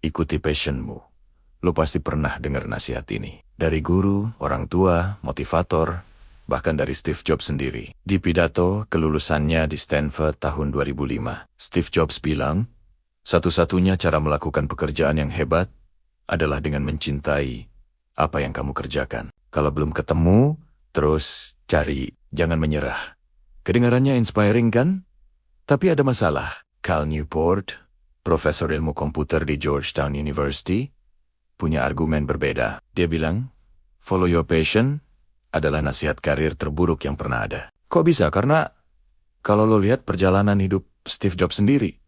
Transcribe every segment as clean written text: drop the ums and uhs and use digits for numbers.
ikuti passionmu. Lo pasti pernah dengar nasihat ini. Dari guru, orang tua, motivator, bahkan dari Steve Jobs sendiri. Di pidato kelulusannya di Stanford tahun 2005, Steve Jobs bilang, satu-satunya cara melakukan pekerjaan yang hebat adalah dengan mencintai apa yang kamu kerjakan. Kalau belum ketemu, terus cari, jangan menyerah. Kedengarannya inspiring kan? Tapi ada masalah. Cal Newport, profesor ilmu komputer di Georgetown University, punya argumen berbeda. Dia bilang, follow your passion adalah nasihat karir terburuk yang pernah ada. Kok bisa? Karena kalau lo lihat perjalanan hidup Steve Jobs sendiri,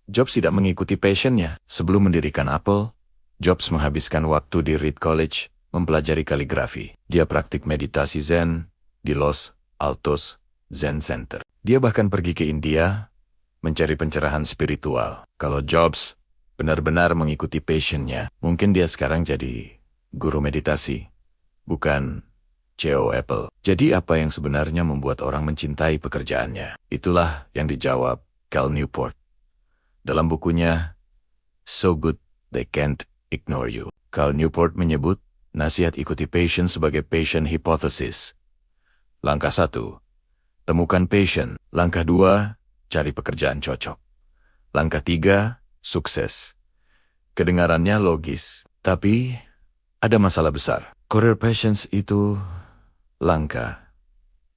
Jobs tidak mengikuti passionnya. Sebelum mendirikan Apple, Jobs menghabiskan waktu di Reed College mempelajari kaligrafi. Dia praktik meditasi Zen di Los Altos Zen Center. Dia bahkan pergi ke India mencari pencerahan spiritual. Kalau Jobs benar-benar mengikuti passionnya, mungkin dia sekarang jadi guru meditasi, bukan CEO Apple. Jadi apa yang sebenarnya membuat orang mencintai pekerjaannya? Itulah yang dijawab Cal Newport dalam bukunya So Good They Can't Ignore You. Cal Newport menyebut nasihat ikuti passion sebagai passion hypothesis. Langkah 1, temukan passion. Langkah 2, cari pekerjaan cocok. Langkah 3, sukses. Kedengarannya logis, tapi ada masalah besar. Career passions itu langka.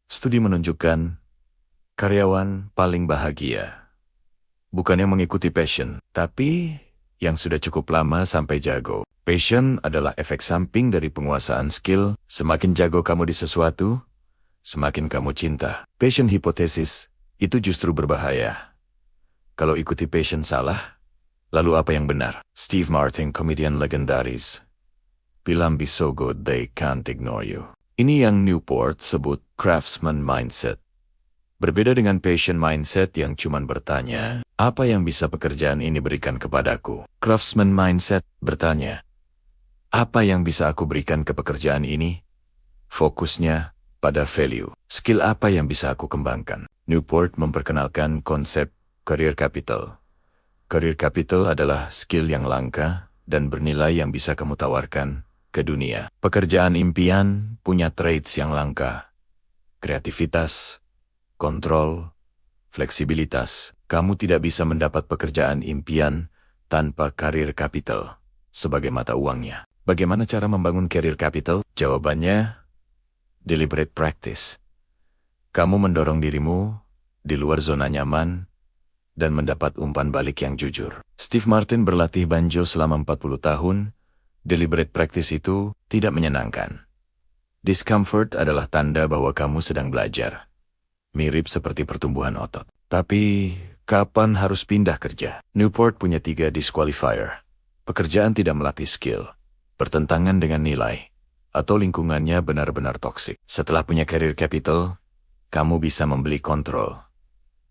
Studi menunjukkan karyawan paling bahagia bukan yang mengikuti passion, tapi yang sudah cukup lama sampai jago. Passion adalah efek samping dari penguasaan skill. Semakin jago kamu di sesuatu, semakin kamu cinta. Passion hipotesis itu justru berbahaya. Kalau ikuti passion salah, lalu apa yang benar? Steve Martin, komedian legendaris, bilang be so good they can't ignore you. Ini yang Newport sebut craftsman mindset. Berbeda dengan passion mindset yang cuman bertanya, apa yang bisa pekerjaan ini berikan kepadaku? Craftsman mindset bertanya, apa yang bisa aku berikan ke pekerjaan ini? Fokusnya pada value. Skill apa yang bisa aku kembangkan? Newport memperkenalkan konsep career capital. Career capital adalah skill yang langka dan bernilai yang bisa kamu tawarkan ke dunia. Pekerjaan impian punya traits yang langka. Kreativitas, kontrol, fleksibilitas. Kamu tidak bisa mendapat pekerjaan impian tanpa career capital sebagai mata uangnya. Bagaimana cara membangun career capital? Jawabannya, deliberate practice. Kamu mendorong dirimu di luar zona nyaman dan mendapat umpan balik yang jujur. Steve Martin berlatih banjo selama 40 tahun. Deliberate practice itu tidak menyenangkan. Discomfort adalah tanda bahwa kamu sedang belajar. Mirip seperti pertumbuhan otot. Tapi, kapan harus pindah kerja? Newport punya 3 disqualifier. Pekerjaan tidak melatih skill, bertentangan dengan nilai, atau lingkungannya benar-benar toksik. Setelah punya career capital, kamu bisa membeli kontrol.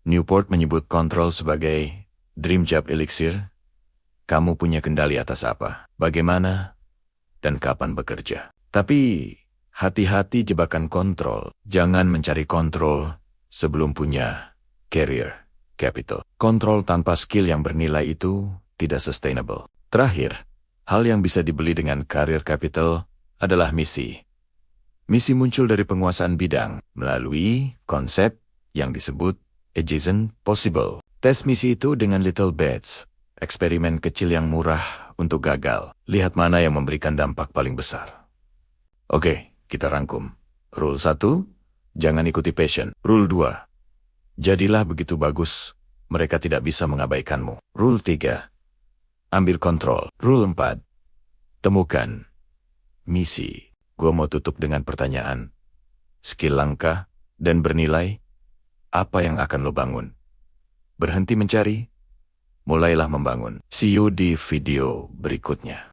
Newport menyebut kontrol sebagai dream job elixir. Kamu punya kendali atas apa, bagaimana, dan kapan bekerja. Tapi, hati-hati jebakan kontrol. Jangan mencari kontrol sebelum punya career capital. Kontrol tanpa skill yang bernilai itu tidak sustainable. Terakhir, hal yang bisa dibeli dengan career capital adalah misi. Misi muncul dari penguasaan bidang melalui konsep yang disebut adjacent possible. Tes misi itu dengan little bets, eksperimen kecil yang murah untuk gagal. Lihat mana yang memberikan dampak paling besar. Oke, kita rangkum. Rule 1, jangan ikuti passion. Rule 2, jadilah begitu bagus, mereka tidak bisa mengabaikanmu. Rule 3, ambil kontrol. Rule 4, temukan misi. Gua mau tutup dengan pertanyaan. Skill langka dan bernilai, apa yang akan lo bangun? Berhenti mencari, mulailah membangun. See you di video berikutnya.